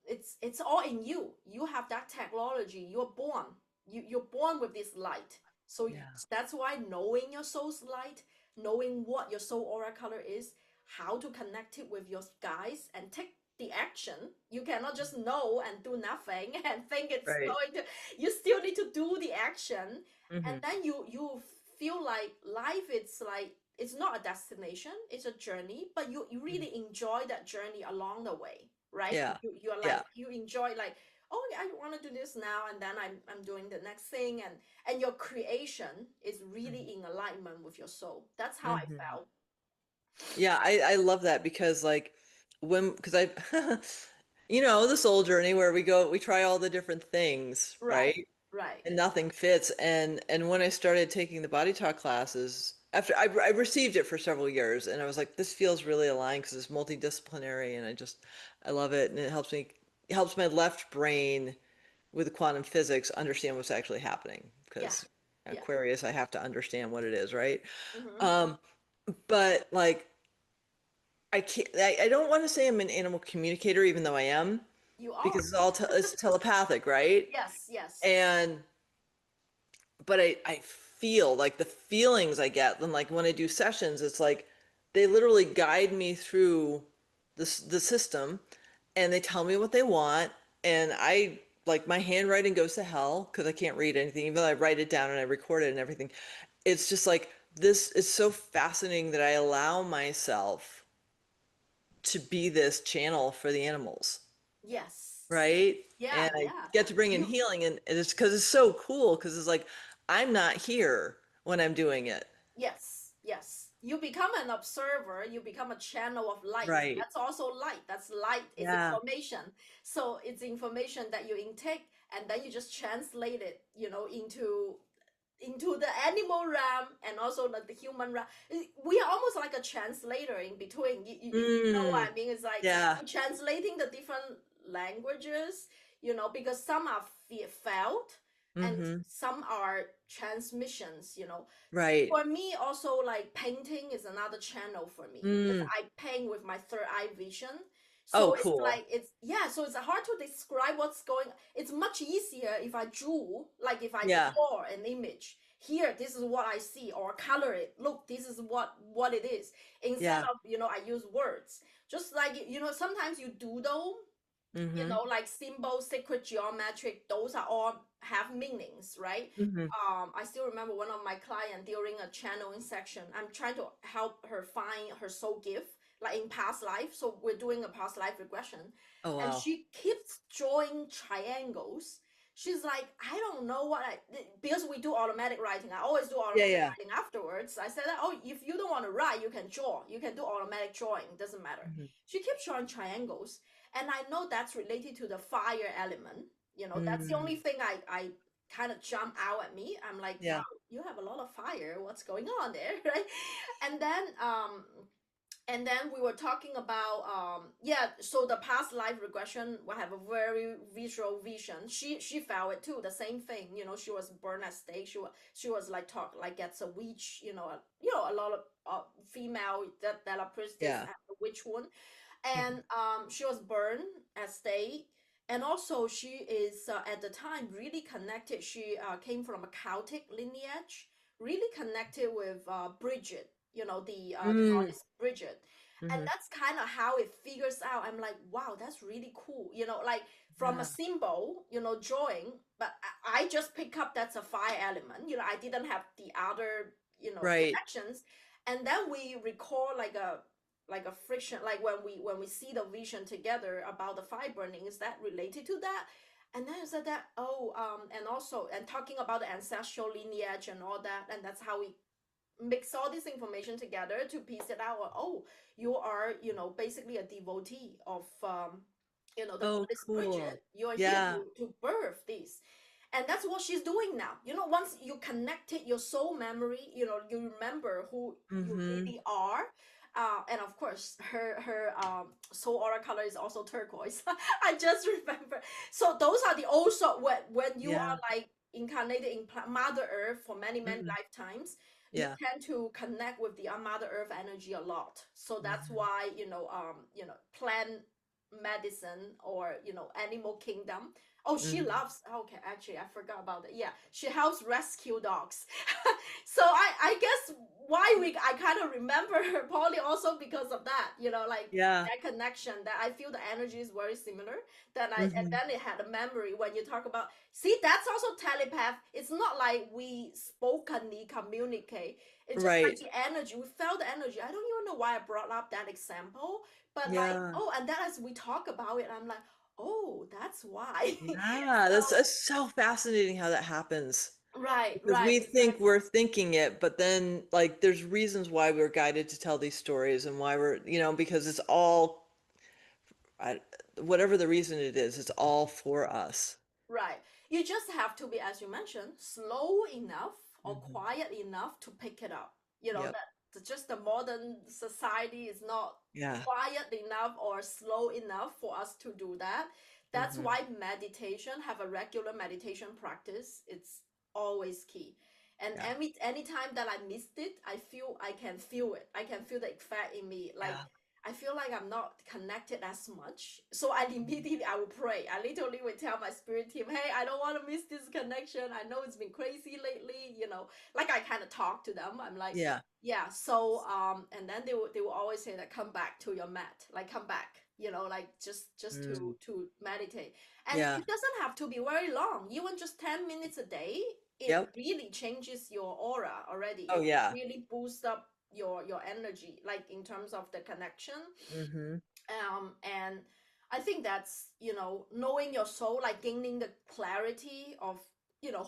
It's all in you. You have that technology. You're born with this light. So Yeah. that's why knowing your soul's light, knowing what your soul aura color is, how to connect it with your guides, and take the action. You cannot just know and do nothing and think it's Right. going to. You still need to do the action, and Mm-hmm. then you feel like life. It's like it's not a destination; it's a journey. But you really enjoy that journey along the way, right? Yeah. You're Yeah. like, you enjoy, like, oh, I want to do this now, and then I'm doing the next thing, and your creation is really in alignment with your soul. That's how I Mm-hmm. felt. Yeah, I love that because like because I the soul journey where we try all the different things, Right, right? right. And nothing fits. And when I started taking the body talk classes, after I received it for several years, and I was like, this feels really aligned because it's multidisciplinary, and I love it, and it helps my left brain with quantum physics understand what's actually happening Yeah, because yeah. Aquarius, I have to understand what it is, right? Mm-hmm. Um, but like I can't, I don't want to say I'm an animal communicator, even though I am, You because are. it's telepathic, right? Yes, yes, And but I feel like the feelings I get, and like when I do sessions, it's like they literally guide me through the system, and they tell me what they want, and I like my handwriting goes to hell because I can't read anything, even though I write it down and I record it and everything. It's just like this is so fascinating that I allow myself to be this channel for the animals, yes. right? Yeah, And I yeah. get to bring in You healing, and it's because it's so cool because it's like I'm not here when I'm doing it. Yes, yes. You become an observer, you become a channel of light. Right. That's also light. That's light is Yeah. information. So it's information that you intake and then you just translate it, into the animal realm and also like the human realm. We are almost like a translator in between. If you know what Mm. I mean, it's like Yeah. we're translating the different languages, because some are felt and Mm-hmm. some are transmissions. Right. For me also, like painting is another channel for me because Mm. I paint with my third eye vision. Oh, So it's cool. like so it's hard to describe what's going. It's much easier if I drew, like if I Yeah. draw an image. Here, this is what I see, or color it. Look, this is what it is. Instead Yeah. of I use words. Just like sometimes you doodle, Mm-hmm. like symbols, sacred geometric, those are all have meanings, right? Mm-hmm. I still remember one of my clients during a channeling section. I'm trying to help her find her soul gift, like in past life. So we're doing a past life regression, Oh, and wow. she keeps drawing triangles. She's like, I don't know because we do automatic writing. I always do Yeah, automatic yeah. writing afterwards. I said that, oh, if you don't want to write, you can draw. You can do automatic drawing. Doesn't matter. Mm-hmm. She keeps drawing triangles, and I know that's related to the fire element. That's the only Mm. thing I kind of jump out at me. I'm like, wow, Yeah. you have a lot of fire. What's going on there, right? And then we were talking about so the past life regression will have a very visual vision. She felt it too, the same thing. She was burned at stake. She was like talk like gets a witch. A lot of female that are priestess Yeah. have the witch wound, Mm-hmm. and she was burned at stake. And also she is at the time really connected. She came from a Celtic lineage, really connected with Bridget, the Mm. goddess Bridget. And Mm-hmm. that's kind of how it figures out. I'm like, wow, that's really cool. Like from a Yeah. symbol, drawing, but I just pick up that's a fire element. I didn't have the other, Right. connections. And then we record like a friction, like when we see the vision together about the fire burning, is that related to that? And then I said that, oh, and also, and talking about the ancestral lineage and all that, and that's how we mix all this information together to piece it out. Oh, you are, basically a devotee of, the Oh, goddess cool. Bridget. You are here Yeah. to birth this. And that's what she's doing now. Once you connected your soul memory, you remember who you Mm-hmm. really are. And of course, her soul aura color is also turquoise. I just remember. So those are the also when you Yeah. are like incarnated in Mother Earth for many many Mm-hmm. lifetimes, you Yeah. tend to connect with the Mother Earth energy a lot. So that's Mm-hmm. why plant medicine or animal kingdom. Oh, she Mm-hmm. loves. Okay, actually, I forgot about it. Yeah, she helps rescue dogs. So I guess why I kind of remember her probably also because of that. Like Yeah. that connection that I feel the energy is very similar. And Mm-hmm. then it had a memory when you talk about. See, that's also telepath. It's not like we spokenly communicate. It's just like Right. the energy. We felt the energy. I don't even know why I brought up that example, but like, Yeah. oh, and then as we talk about it, I'm like, oh, that's why. Yeah. So, That's so fascinating how that happens. right, Because right, we think exactly. we're thinking it, but then like there's reasons why we're guided to tell these stories and why we're, because it's all I, whatever the reason it is, it's all for us. Right. You just have to be, as you mentioned, slow enough or Hmm. quiet enough to pick it up. Yep. That just the modern society is not Yeah. quiet enough or slow enough for us to do that. That's Hmm. why meditation, have a regular meditation practice, it's always key. And Yeah. anytime that I missed it, I can feel it. I can feel the effect in me. Like Yeah. I feel like I'm not connected as much. So I immediately I will pray. I literally will tell my spirit team, hey, I don't want to miss this connection. I know it's been crazy lately, like I kind of talk to them. I'm like, Yeah. yeah, so and then they will always say that come back to your mat, like come back, like just Mm. to meditate. And Yeah. it doesn't have to be very long. Even just 10 minutes a day, it Yep. really changes your aura already. Oh, It yeah. really boosts up your energy, like in terms of the connection. Mm-hmm. And I think that's, knowing your soul, like gaining the clarity of,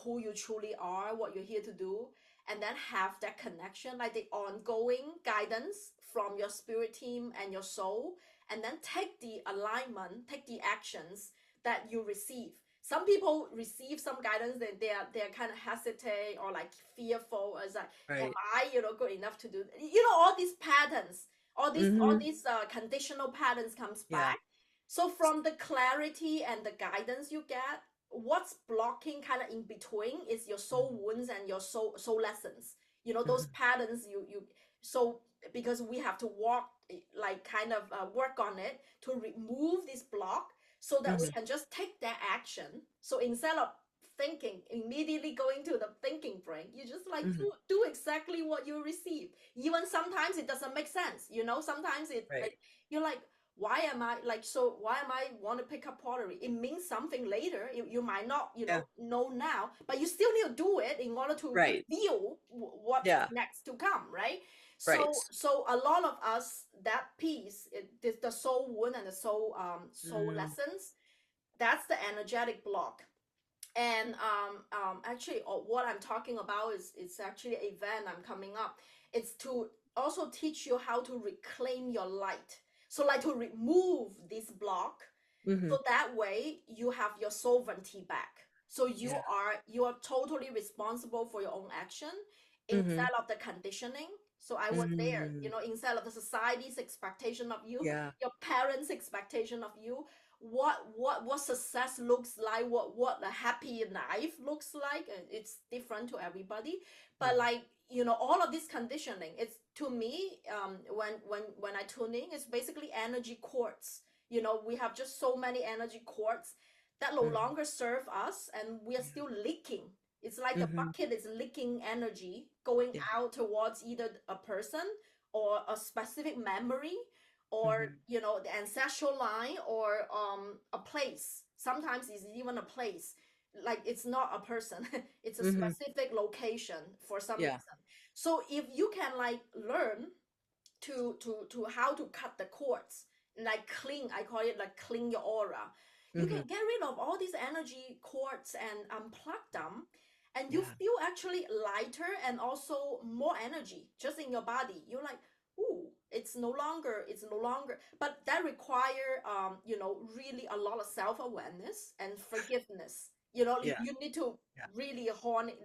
who you truly are, what you're here to do, and then have that connection, like the ongoing guidance from your spirit team and your soul, and then take the alignment, take the actions that you receive. Some people receive some guidance, they're kind of hesitate or like fearful, as like, am Right. I, good enough to do, all these patterns, all Mm-hmm. these conditional patterns comes Yeah. back. So from the clarity and the guidance you get, what's blocking kind of in between is your soul wounds and your soul lessons. Those Mm-hmm. patterns you so because we have to walk, like kind of work on it to remove this block so that we Mm-hmm. can just take that action. So instead of thinking, immediately going to the thinking brain, you just like Mm-hmm. do exactly what you receive. Even sometimes it doesn't make sense, sometimes it Right. like you're like, why am I like, so why am I want to pick up pottery? It means something later. You might not, Yeah. know now, but you still need to do it in order to Right. feel what's Yeah. next to come, right? Right. So a lot of us, that piece, the soul wound and the soul Mm. lessons, that's the energetic block. And actually, what I'm talking about is it's actually an event I'm coming up. It's to also teach you how to reclaim your light. So like to remove this block, Mm-hmm. so that way you have your sovereignty back. So you Yeah. are totally responsible for your own action Mm-hmm. instead of the conditioning. So I was there, Mm. instead of the society's expectation of you, Yeah. your parents' expectation of you, what success looks like, what a happy life looks like. It's different to everybody. But Mm-hmm. like, all of this conditioning, it's to me, when I tune in, it's basically energy cords. We have just so many energy cords that no Mm-hmm. longer serve us, and we are Yeah. still leaking. It's like the Mm-hmm. bucket is leaking energy going Yeah. out towards either a person or a specific memory, or Mm-hmm. the ancestral line, or a place. Sometimes it's even a place, like it's not a person. It's a Mm-hmm. specific location for some Yeah. reason. So if you can like learn to how to cut the cords, like clean, I call it like clean your aura, you can Mm-hmm. get rid of all these energy cords and unplug them, and you Yeah. feel actually lighter and also more energy just in your body. You're like, ooh, it's no longer, but that require really a lot of self-awareness and forgiveness. you, Yeah. you need to Yeah. really hone it,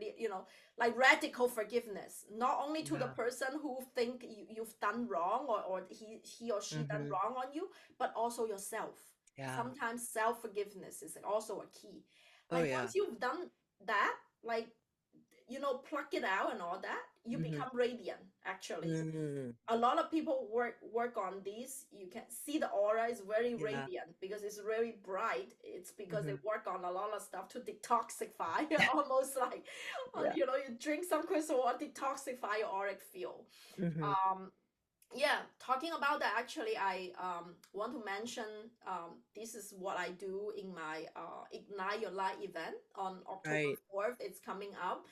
like radical forgiveness, not only to the Yeah. person who think you've done wrong, or he or she done Mm-hmm. wrong on you, but also yourself. Yeah. Sometimes self forgiveness is also a key. Oh, Like yeah. once you've done that, like pluck it out and all that, you Mm-hmm. become radiant. Actually, Mm-hmm. a lot of people work on this. You can see the aura is very Yeah. radiant because it's very bright. It's because they Mm-hmm. work on a lot of stuff to detoxify. Almost like Yeah. you drink some crystal water, detoxify your auric field. Mm-hmm. um yeah, talking about that, actually I want to mention, this is what I do in my Ignite Your Light event on October Right. 4th. It's coming up.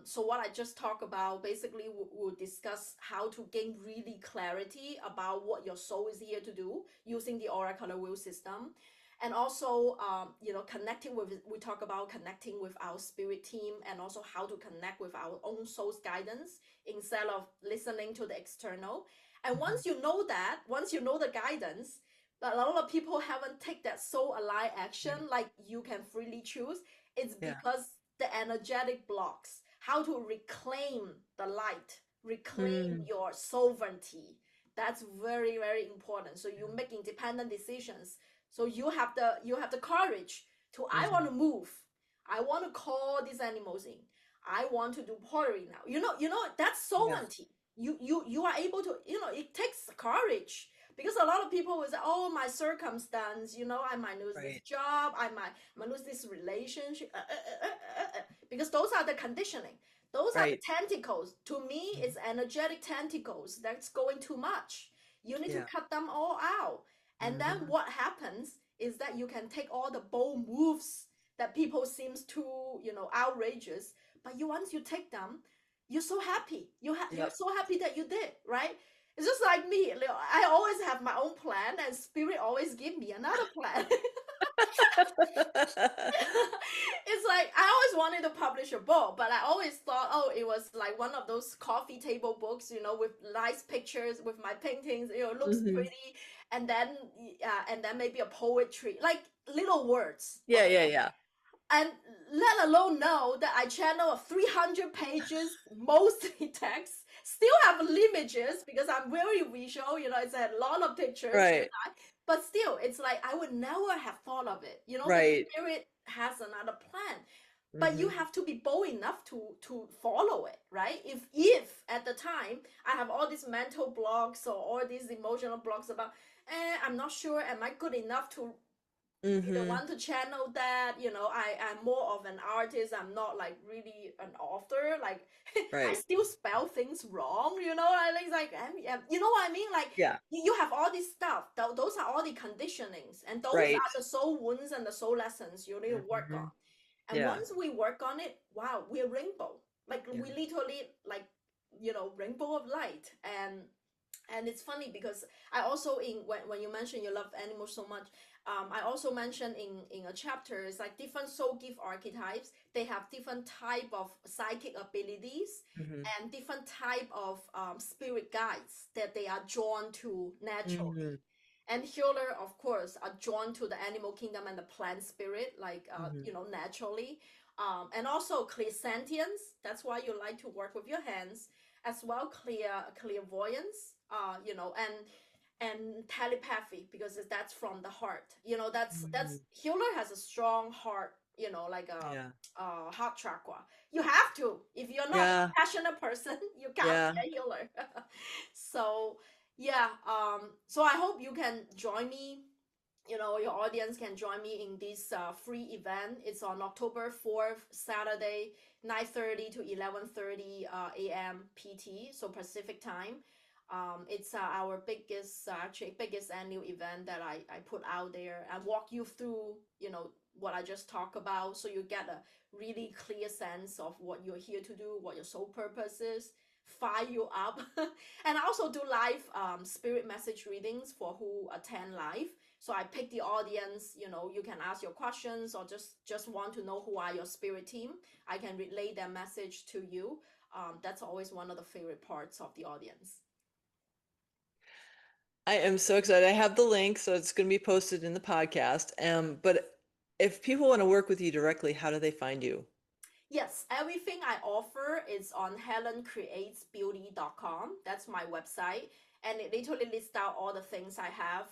So what I just talked about, basically we'll discuss how to gain really clarity about what your soul is here to do using the aura color wheel system. And also, connecting with, we talk about connecting with our spirit team, and also how to connect with our own soul's guidance instead of listening to the external. And Mm-hmm. once you know the guidance, a lot of people haven't take that soul aligned action, Right. like you can freely choose. It's Yeah. because the energetic blocks, how to reclaim the light, reclaim Mm. your sovereignty. That's very, very important. So you make independent decisions. So you have the courage to, I want Mm-hmm. to move. I want to call these animals in. I want to do pottery now. That's Yeah. sovereignty. You are able to, it takes courage, because a lot of people will say, oh, my circumstance, I might lose this Right. job, I might lose this relationship, because those are the conditioning. Those are the Right. tentacles. To me, Mhm. it's energetic tentacles that's going too much. You need to Yeah. cut them all out. And then Hmm. what happens is that you can take all the bold moves that people seems too, outrageous. But once you take them, you're so happy. You're Yep. so happy that you did, right? It's just like me. I always have my own plan, and spirit always give me another plan. It's like I always wanted to publish a book, but I always thought, oh, it was like one of those coffee table books, with nice pictures, with my paintings, looks Hmm. pretty, and then maybe a poetry, like little words, Yeah, okay? yeah, yeah. And let alone know that I channel 300 pages, mostly text, still have images because I'm very visual, it's a lot of pictures, Right. but still, it's like I would never have thought of it. The Right. spirit has another plan, but you Hmm. have to be bold enough to follow it, right? If at the time I have all these mental blocks or all these emotional blocks about, I'm not sure, am I good enough to Hmm. want to channel that, I'm more of an artist, I'm not like really an author, like I Right. still spell things wrong, I think it's like you know what I mean, like Yeah. you have all this stuff. Those are all the conditionings, and those Right. are the soul wounds and the soul lessons you need to work Hmm. on. And Yeah. once we work on it, wow, we're rainbow, like Yeah. we literally like rainbow of light. And it's funny because I also when you mentioned you love animals so much, I also mentioned in a chapter, it's like different soul gift archetypes, they have different type of psychic abilities Hmm. and different type of spirit guides that they are drawn to naturally. Hmm. And healer, of course, are drawn to the animal kingdom and the plant spirit, like Hmm. naturally. And also clairsentience. That's why you like to work with your hands, as well clairvoyance. And telepathy, because that's from the heart. That's Hmm. healer has a strong heart. Like Yeah. a heart chakra. You have to. If you're not Yeah. a passionate person, you can't Yeah. be a healer. So yeah, so I hope you can join me, your audience can join me in this free event. It's on October 4th, Saturday, 9:30 to 11:30 a.m. PT, so Pacific time. It's our actually biggest annual event that I put out there. I walk you through, what I just talked about, so you get a really clear sense of what you're here to do, what your soul purpose is, fire you up. And I also do live spirit message readings for who attend live. So I pick the audience, you can ask your questions or just want to know who are your spirit team. I can relay their message to you. That's always one of the favorite parts of the audience. I am so excited. I have the link, so it's going to be posted in the podcast. But if people want to work with you directly, how do they find you? Yes, everything I offer is on helencreatesbeauty.com. That's my website. And it literally lists out all the things I have.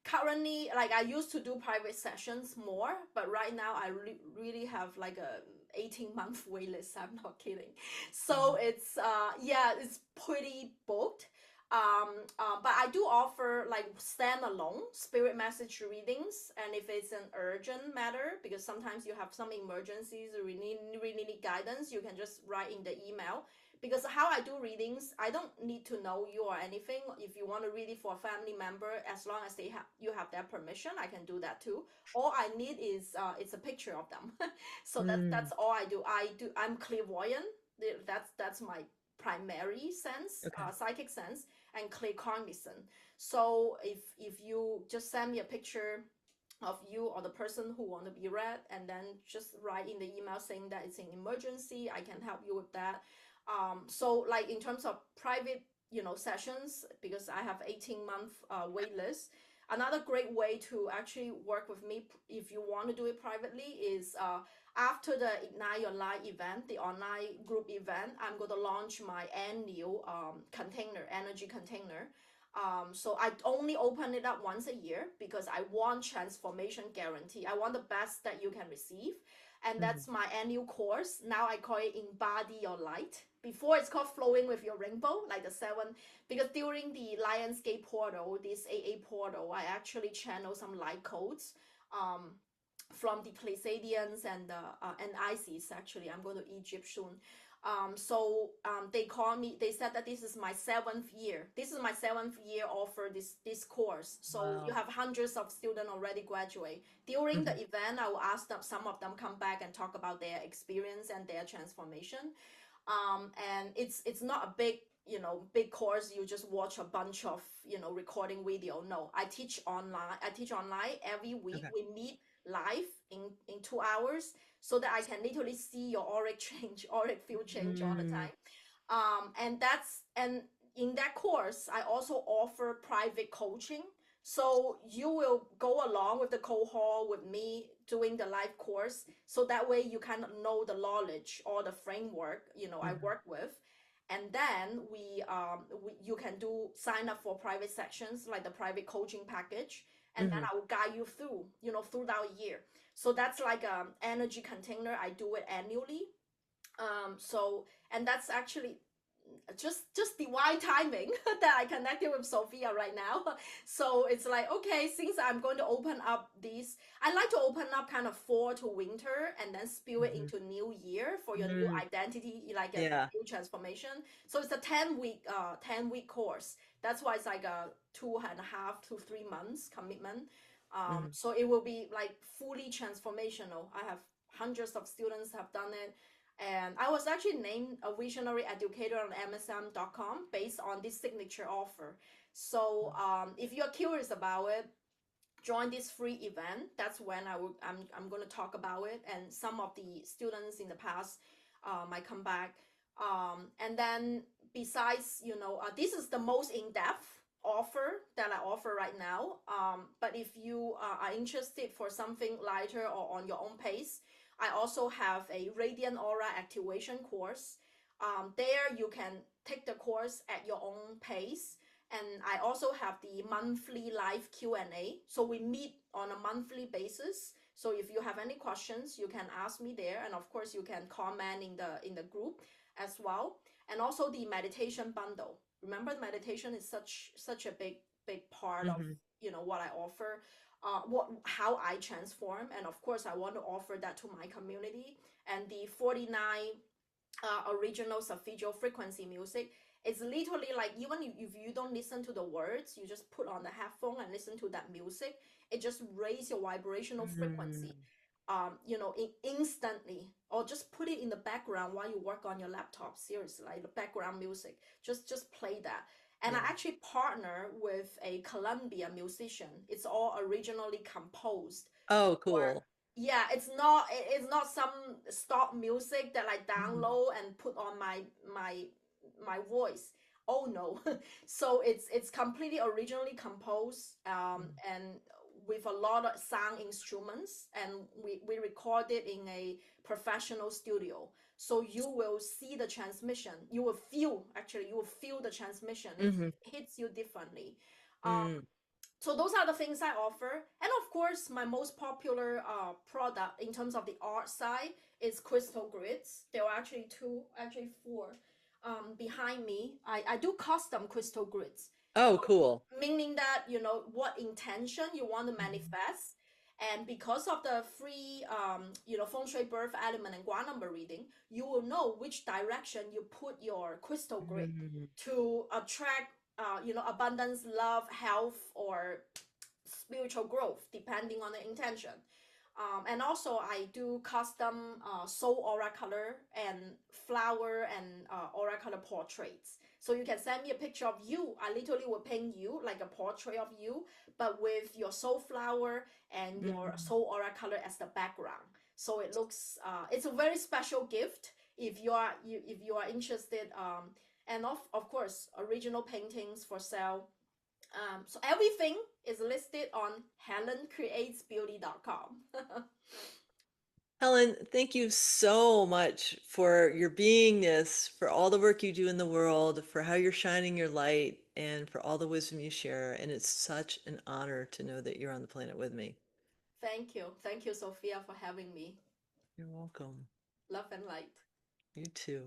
Currently, like I used to do private sessions more, but right now I really have like a 18-month wait list. I'm not kidding. So Mhm. it's pretty booked. But I do offer like standalone spirit message readings, and if it's an urgent matter, because sometimes you have some emergencies or really need guidance, you can just write in the email. Because how I do readings, I don't need to know you or anything. If you want to read it for a family member, as long as you have their permission, I can do that too. All I need is it's a picture of them. So Mm. that's all I do. I'm clairvoyant. That's my primary sense, Okay. psychic sense, and claircognizant. So if you just send me a picture of you or the person who want to be read, and then just write in the email saying that it's an emergency, I can help you with that. So like in terms of private, sessions, because I have 18-month wait list. Another great way to actually work with me, if you want to do it privately, is after the Ignite Your Life event, the online group event, I'm going to launch my annual container, energy container. So I only open it up once a year because I want transformation guarantee. I want the best that you can receive. And Mhm. that's my annual course. Now I call it Embody Your Light. Before it's called Flowing with Your Rainbow, like the seven, because during the Lionsgate portal, this AA portal, I actually channel some light codes um, from the Pleiadians and Isis. Actually, I'm going to Egypt soon. They call me. They said that this is my seventh year. This is my seventh year offer this course. So you Wow. have hundreds of students already graduate. During the Mhm. event, I will ask them. Some of them come back and talk about their experience and their transformation. And it's not a big course. You just watch a bunch of recording video. No, I teach online. I teach online every week. Okay. We meet live in 2 hours so that I can literally see your auric change, auric field change all the Mm. time. And in that course, I also offer private coaching. So you will go along with the cohort with me doing the live course. So that way you kind of know the knowledge or the framework, I Mhm. work with. And then you can sign up for private sections like the private coaching package. And then Mhm. I will guide you through that year. So that's like an energy container. I do it annually. And that's actually just divine timing that I connected with Sophia right now. So it's like, okay, since I'm going to open up these, I like to open up kind of fall to winter and then spill it Mhm. into new year for your new Mm. identity, like a Yeah. new transformation. So it's a 10-week course. That's why it's like a 2.5 to 3 months commitment. Mhm. So it will be like fully transformational. I have hundreds of students have done it, and I was actually named a visionary educator on MSM.com based on this signature offer. So if you're curious about it, join this free event. That's when I'm going to talk about it. And some of the students in the past might come back. And then besides, this is the most in-depth offer that I offer right now. But if you are interested for something lighter or on your own pace, I also have a Radiant Aura activation course. There you can take the course at your own pace, and I also have the monthly live Q&A. So we meet on a monthly basis. So if you have any questions, you can ask me there, and of course you can comment in the group as well. And also the meditation bundle. Remember, meditation is such a big part of Mhm. what I offer, how I transform, and of course I want to offer that to my community. And the 49 original solfeggio frequency music. It's literally like, even if you don't listen to the words, you just put on the headphone and listen to that music. It just raise your vibrational frequency, Mm. instantly. Or just put it in the background while you work on your laptop. Seriously, like the background music. Just play that. And I Yeah. actually partner with a Colombia musician. It's all originally composed. Oh, Or cool. yeah, it's not some stock music that I Mhm. download and put on my voice. Oh no. So it's completely originally composed, Mm. and with a lot of sound instruments, and we record it in a professional studio. So you will see the transmission. You will feel the transmission. It Mhm. hits you differently. Mm. So those are the things I offer. And of course, my most popular product in terms of the art side is crystal grids. There are actually two, actually four, behind me. I do custom crystal grids, Oh, cool. meaning that what intention you want to Mhm. manifest. And because of the free feng shui birth element and gua number reading, you will know which direction you put your crystal grid Mhm. to attract abundance, love, health, or spiritual growth, depending on the intention. And also, I do custom soul aura color and flower and aura color portraits. So you can send me a picture of you. I literally will paint you like a portrait of you, but with your soul flower and your Mhm. soul aura color as the background. So it looks, it's a very special gift if you are interested. And of course, original paintings for sale. So everything is listed on HelenCreatesBeauty.com. Helen, thank you so much for your beingness, for all the work you do in the world, for how you're shining your light, and for all the wisdom you share. And it's such an honor to know that you're on the planet with me. Thank you. Thank you, Sophia, for having me. You're welcome. Love and light. You too.